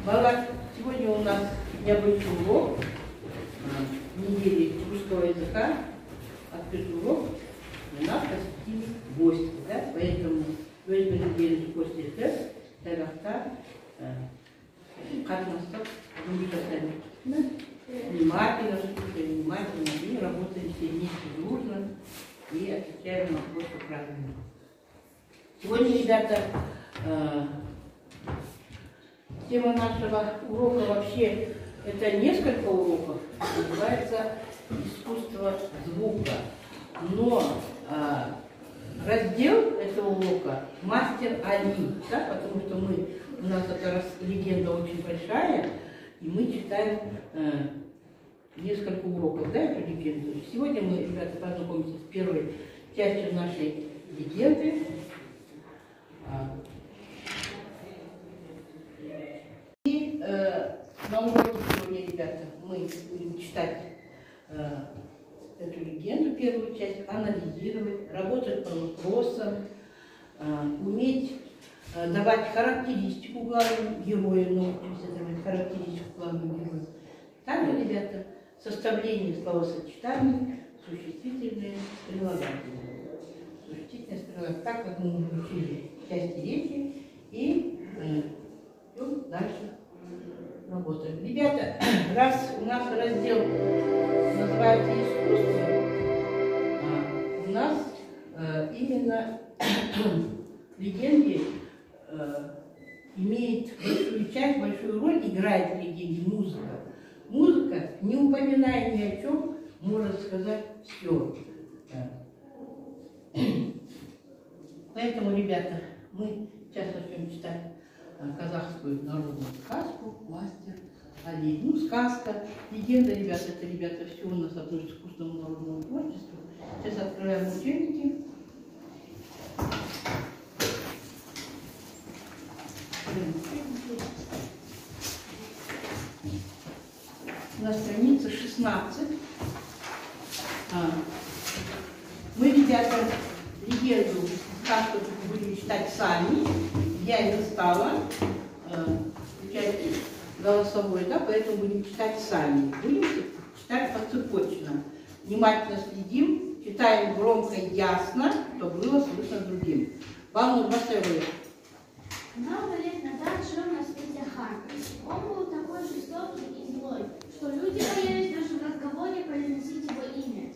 Малаш, сегодня у нас необычный урок недели русского языка, открытый урок. У нас посетили гости, да? Поэтому в этой неделе гости тарахта қатынастық внимательно, слушаем внимательно и работаем все вместе дружно и отвечаем на вопросы правильно. Сегодня, ребята, тема нашего урока вообще это несколько уроков, называется искусство звука. Но раздел этого урока мастер Али, да, потому что у нас эта легенда очень большая, и мы читаем несколько уроков, да, эту легенду. Сегодня мы, ребята, познакомимся с первой частью нашей легенды. И на уроке сегодня, ребята, мы будем читать эту легенду, первую часть, анализировать, работать по вопросам, уметь давать характеристику главному герою, научимся давать характеристику главному герою. Также, ребята, составление словосочетаний, существительные, прилагательные. Существительные, прилагательные, так как мы учили части речи, и идем дальше работаем. Ребята, раз у нас раздел называется искусство, у нас именно в легенде имеет большую часть, большую роль, играет в легенде музыка. Музыка, не упоминая ни о чем, может сказать все. Поэтому, ребята, мы сейчас начнем читать казахскую народную сказку «Мастер Али». Ну, сказка, легенда, ребята, это, ребята, все у нас относится к искусственному народному творчеству. Сейчас открываем учебники. На странице 16. Мы, ребята, легенду, сказку будем читать сами. Я не стала включать голосовой, да, поэтому будем читать сами. Будем читать поцепочно. Внимательно следим, читаем громко и ясно, чтобы было слышно другим. Вам поставили. Много лет назад жил на свете хан. Он был такой жестокий и злой, что люди боялись даже в разговоре произносить его имя.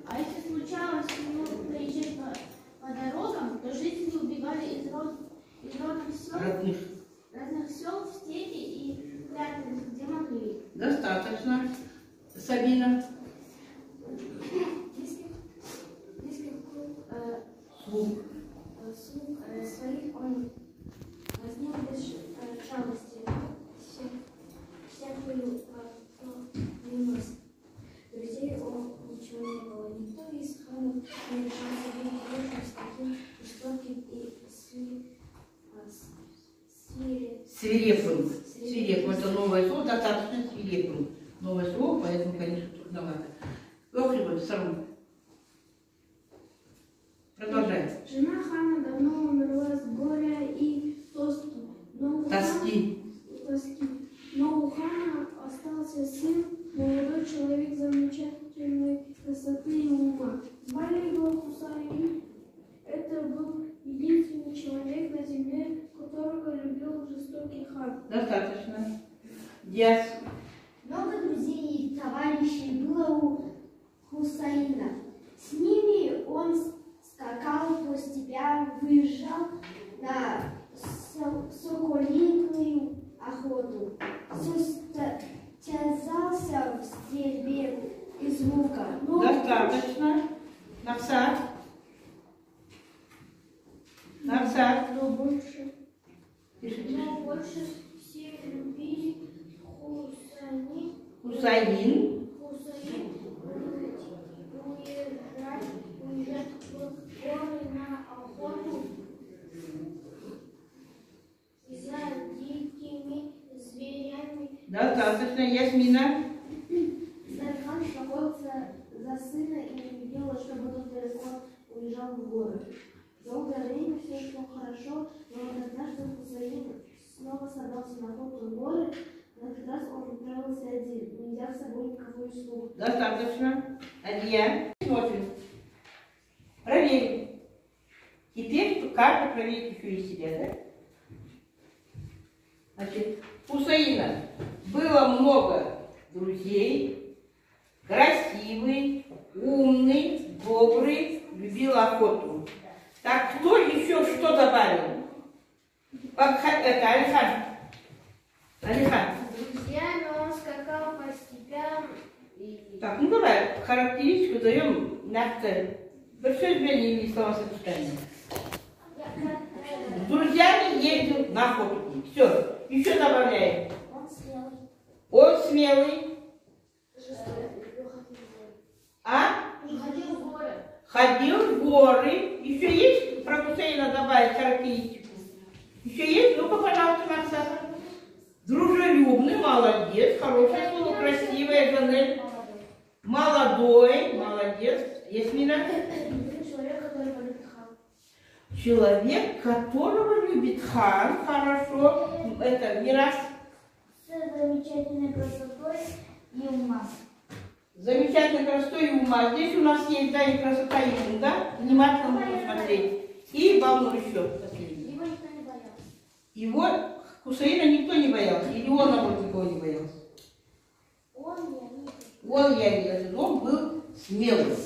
А если случалось ему проезжать по дорогам, то жители убегали из родных сел в степи и прятались, где могли. Достаточно. Сабина. Слух Своих он возьмет без жалости всякую принос. Друзей он ничего не было. Никто из ханов не решался быть дружным с таким жестоким и свирепым. Свирепым. Это новое слово, достаточно свирепым. Новое слово, поэтому, конечно, трудновато. Продолжаем. Жена хана давно умерла с горя и тоски. Но у хана остался сын, молодой человек замечательной красоты и ума. Звали его Хусаин. Это был единственный человек на земле, которого любил жестокий хан. Достаточно. Диас. Много друзей и товарищей было у Хусаина. С ними он скакал по степям, выезжал на соколиную охоту, состязался в стрельбе из лука. Достаточно. Навсад. Но больше все любили Хусаин. Уезжать в горы на охоту за дикими зверями. Достаточно. Ясмина. Хан охотился за сына и не видела, чтобы тот далеко уезжал в горы. Долгое время все шло хорошо, но однажды Хусаин один. Нельзя с собой никого не слушать. Достаточно. Адья. Смотрим. Проверим. Теперь каждый проверит еще и себя, да? Значит, у Хусаина было много друзей, красивый, умный, добрый, любил охоту. Так, кто еще что добавил? Это Алихан. Алихан. Друзьями он скакал по степям и... Так, ну давай, характеристику даем мягко. Большое изменение словосочетания. С друзьями ездил на охоту. Все, еще добавляем. Он смелый. Он смелый. А? Ходил в горы. Ходил в горы. Еще есть про Хусаина добавить характеристику? Еще есть? Ну-ка, пожалуйста, Максата. Дружелюбный, молодец, хорошее слово, красивая, Жанель. Молодой, молодец. Ясмина? Человек, который полюбит хан. Человек, которого любит хан, хорошо. Это Мирас. С замечательной красотой и умом. Замечательно красотой и ума. Здесь у нас есть, да, и красота, и ум, да? Внимательно нужно смотреть. И волну еще последний. Его никто не боялся. Его Хусаина никто не боялся. Или он, наоборот, никого не боялся. Он, я не говорю, он был смелый.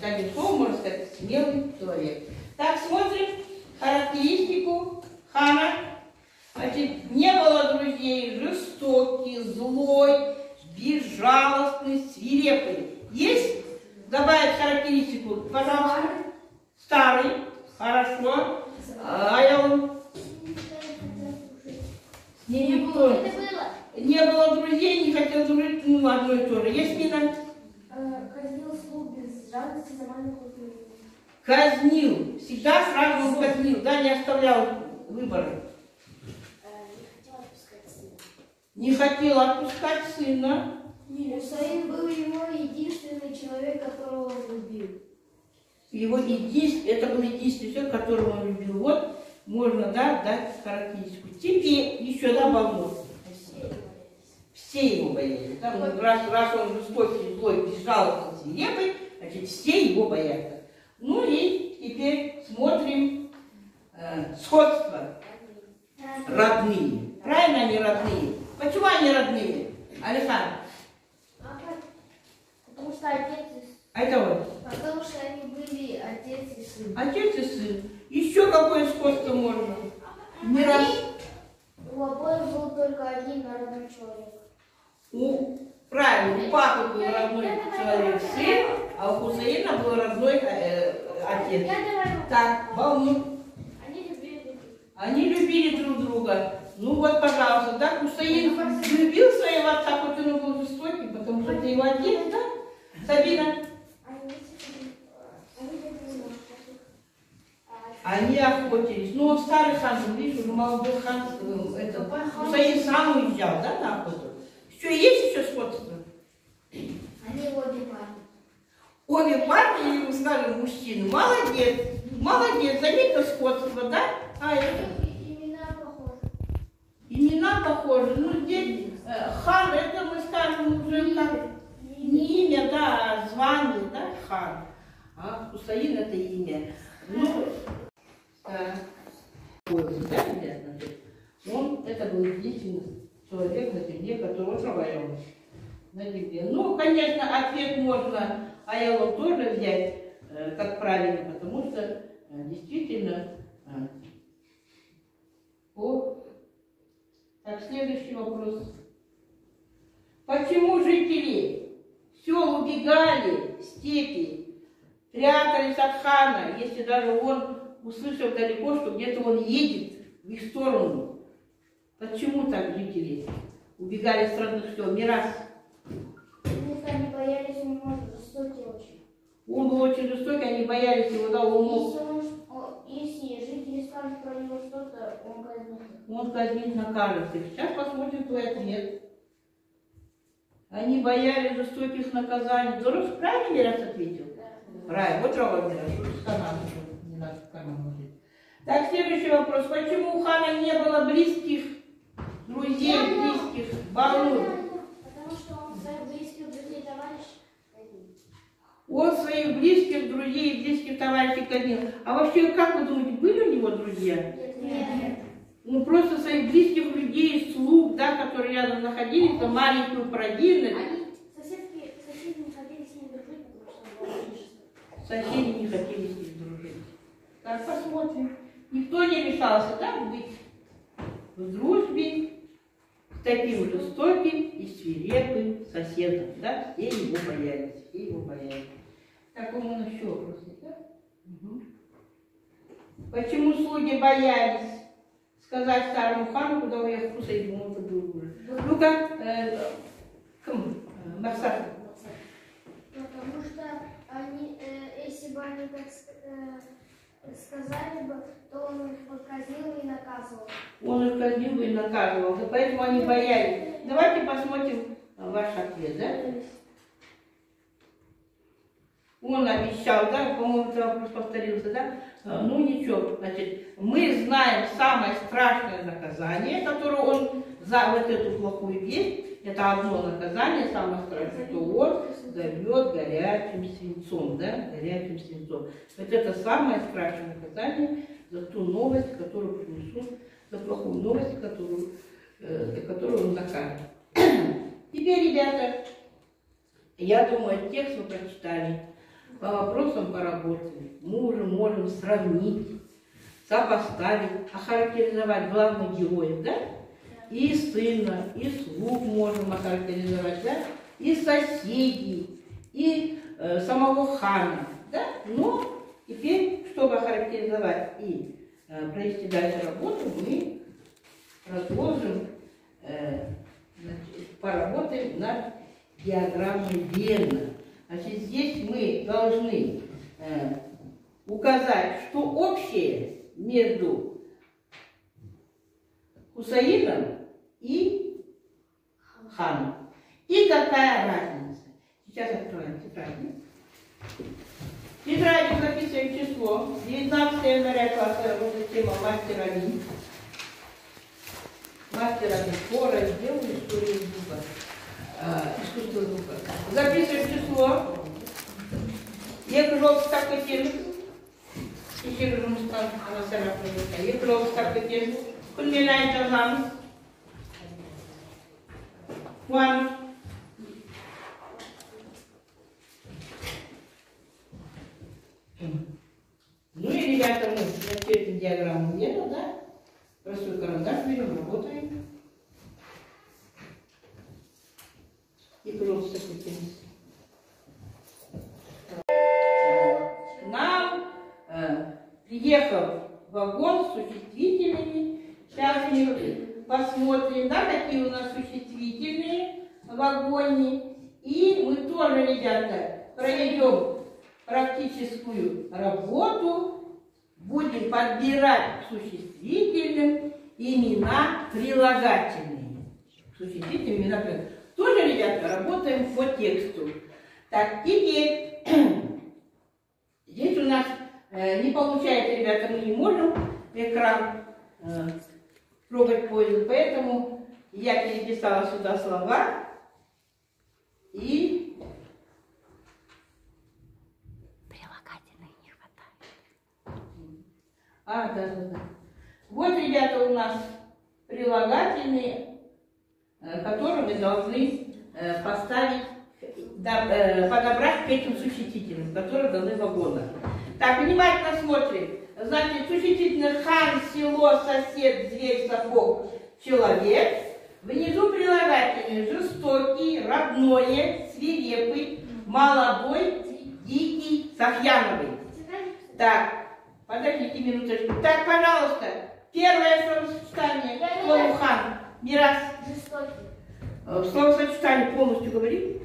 Одним словом, можно сказать, смелый человек. Так, смотрим характеристику хана. Значит, не было друзей, жестокий, злой, безжалостный, свирепый. Есть? Добавить характеристику, пожалуйста. Старый. Хорошо. А я он... Не было друзей, не хотел дружить, ну одно и то же. Есть Мина? Казнил слуг без жалости за маленькую пыль. Казнил. Всегда сразу он казнил, да, не оставлял выбора. Не хотел отпускать сына. Хусаин был его единственный человек, которого он любил. Его это был единственный человек, которого он любил. Вот можно, да, дать характеристику. Теперь еще добавлю. Все его боялись. Да? Раз он жестокий, злой, безжалостный, свирепый, значит, все его боятся. Ну и теперь смотрим сходство. Родные. Правильно они родные? Почему они родные? Алихан. Потому что отец и сын. А это вот? Потому что они были отец и сын. Отец и сын. Еще какое сходство можно? Не раз. У обоих был только один родной человек. Правильно, у папы был родной человек сын, а у Хусаина был родной отец. Так, волну. Они любили друг друга. Ну вот, пожалуйста, да, Хусаин любил своего отца, хоть он был жестокий, потому что это его отец, да? Сабина? Они охотились. Ну, он старый хан, видишь, уже молодой хан, Хусаин сам уезжал, да, на охоту? Что, есть еще сходство? Они обе парни. Обе парни, или мы скажем, мужчины. Молодец, молодец, заметно сходство, да? А это? Имена похожи. Имена похожи. Ну, здесь хан, это мы скажем уже как не имя, да, а звание, да, хан. А Хусаин это имя. Ну, он, это был единственный человек на земле, которого провалил на земле. Ну, конечно, ответ можно Аялу тоже взять как правильный, потому что действительно Так, следующий вопрос. Почему жители сел убегали в степи, прятались от хана, если даже он услышал далеко, что где-то он едет в их сторону? Почему так жители убегали с родных сел? Мирас. Потому что они боялись, он может жестокий очень. Он был очень жестокий, они боялись его, да, он мог. Если жители скажут про него что-то, он казнит. Он казнит, накажет их. Сейчас посмотрим твой ответ. Они боялись жестоких наказаний. Здорово, правильно Мирас ответил? Да. Правильно. Вот Рова Мирас. Не надо в карман ложить. Так, следующий вопрос. Почему у хана не было близких друзей, близких балуев? Потому что Он своих близких друзей, близких товарищей казнил. А вообще, как вы думаете, были у него друзья? Нет. Ну, просто своих близких людей, слуг, да, которые рядом находились, то маленькую провинность. Соседи не хотели с ним дружить, потому что он был очень Соседи не хотели с ним дружить. Так, посмотрим. Никто не решался, да, быть в дружбе с таким жестоким и свирепым соседом, да, все его боялись, все его боялись. Так, у нас еще вопрос, да? Угу. Почему слуги боялись сказать старому хану, куда уехал Хусейн, ему это было уже? Ну-ка, Марсак. Потому что они, если бы они так сказали бы, то он их казнил и наказывал. Он их казнил и наказывал, да, поэтому они боялись. Давайте посмотрим ваш ответ, да? Он обещал, да, по-моему, это вопрос повторился, да? Ну ничего, значит, мы знаем самое страшное наказание, которое он за вот эту плохую весть, это одно наказание, самое страшное, что он зальет горячим свинцом, да, горячим свинцом. Вот это самое страшное наказание за ту новость, которую принесут, за плохую новость, которую он накажет. Теперь, ребята, я думаю, текст вы прочитали, по вопросам поработали. Мы уже можем сравнить, сопоставить, охарактеризовать главных героев, да? И сына, и слуг можем охарактеризовать, да? И соседей, и самого хана, да? Но теперь, чтобы охарактеризовать и провести дальше работу, мы разложим, поработаем над диаграммой Вена. Значит, здесь мы должны указать, что общее между Хусаином и ханом. И какая разница. Сейчас откроем тетради. В тетради записываем число. 19 января класса работы тема мастер Али. Мастер Али по разделу истории звука. Искусство звука. Записываем число. Екі жол ұстап кетеміз. Кешегі жұмыстан екі жол ұстап кетеміз. Күнмен ай жазамыз. Қуаныш. Ну и, ребята, мы начертим диаграмму Вена, да? Простой карандаш берем, работаем. И просто кетеміз. К нам приехал вагон с существительными. Сейчас мы посмотрим, да, какие у нас существительные в вагоне. И мы тоже, ребята, проведем практическую работу. Будем подбирать к существительным имена прилагательные. Существительные имена прилагательные. Тоже, ребята, работаем по тексту. Так, теперь здесь у нас не получается, ребята, мы не можем экран трогать поезд, поэтому я переписала сюда слова и прилагательных не хватает. Да. Вот, ребята, у нас прилагательные, которые мы должны поставить, подобрать к этим существительным, которые даны в вагонах. Так, внимательно смотрим. Значит, существительных хан, село, сосед, зверь, сапог, человек. Внизу прилагательные жестокий, родное, свирепый, молодой, дикий, софьяновый. Так, подождите минуточку. Так, пожалуйста, первое словосочетание. Слово хан. Мирас. Жестокий. Словосочетание полностью говори.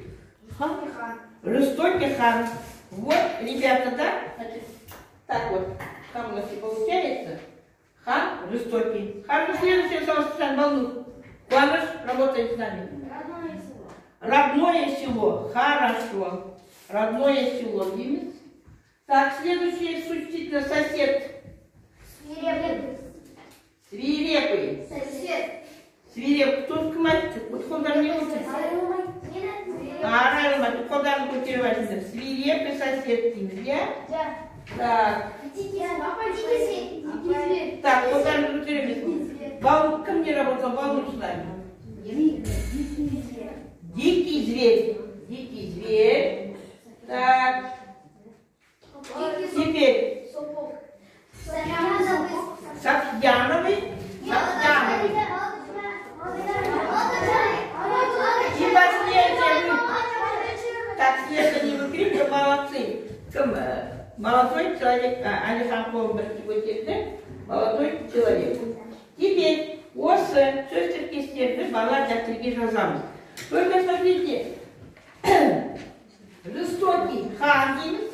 Хан. Жестокий хан. Вот, ребята, да? Значит, так вот, там у нас и получается. Хан жестокий. Хорошо, следующее словосочетание волнует. Куаныш, работает с нами. Родное село. Родное село. Хорошо. Родное село. Немец. Так, следующее существительное сосед. Свирепый. Свирепый. Сосед. Свирепый. Кто к мать? Вот он даже не учится. Аралма. Кто даже Кирилл Васильевич, свирепый сосед Тимья. Так. Так, покажем Кирилл. Ко мне работал Балмур с нами. Дикий зверь. Дикий зверь. Так. Теперь. Софьяновый. Софьяновый. И последнее. Так, Света не выкрикивай, молодцы. Молодой человек, Александр Колберг, его текст, молодой человек. Теперь, осы, сөздерки стерді, бала дәптірге жазамыз. Только смотрите, жестокий хан дейміз.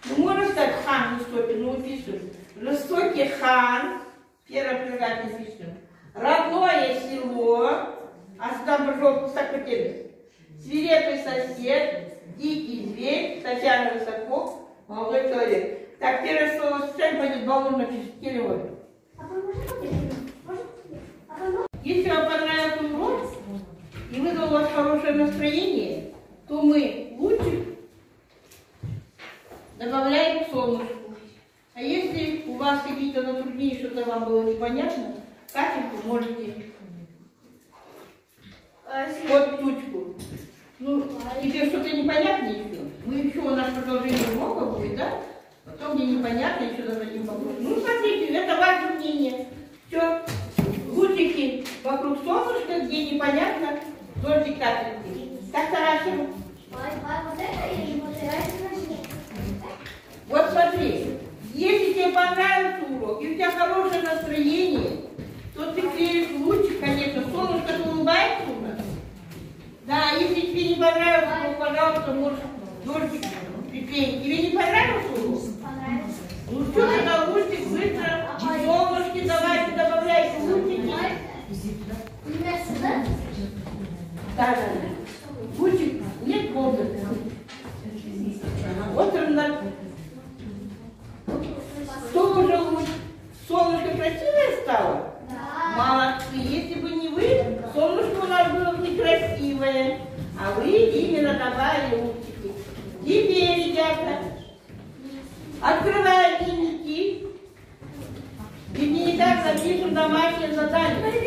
Ну, можно сказать хан жестокий, но уписываем. Жестокий хан, первое прилагательное пишем. Родное село, а сюда пожалуйста, так потерялись. Свирепый сосед, дикий зверь, Татьяна Высоко, молодой человек. Так, первое слово «сцен» пойдет Балмур напишет, Кирилл. Если вам понравился урок и вызвал у вас хорошее настроение, то мы лучик добавляем к солнышку. А если у вас какие-то затруднения, что-то вам было непонятно, капельку можете под тучку. Ну, тебе что-то непонятно еще? Мы еще, у нас продолжение урока будет, да? Потом мне непонятно, еще зададим вопрос. Ну, смотрите, это ваше мнение. Все, лучики вокруг солнышка, где непонятно, дождик капельки. Как таращим? Вот смотри, если тебе понравился урок, и у тебя хорошее настроение, то ты клеишь лучик, конечно, солнышко улыбается у нас. Да, если тебе не понравилось, то, пожалуйста, можешь дождик приклеить. Тебе не понравился урок? Понравился. Ну что, тогда лучик быстро, солнышки давайте добавляйте лучики. Да. Лучик, нет комнаты. Вот равно. Что уже лучше? Солнышко красивое стало? Да. Молодцы. Если бы не вы, солнышко у нас было бы некрасивое. А вы именно добавили лучики. Теперь, ребята, открываем дневники. И в дневниках запишем домашнее задание.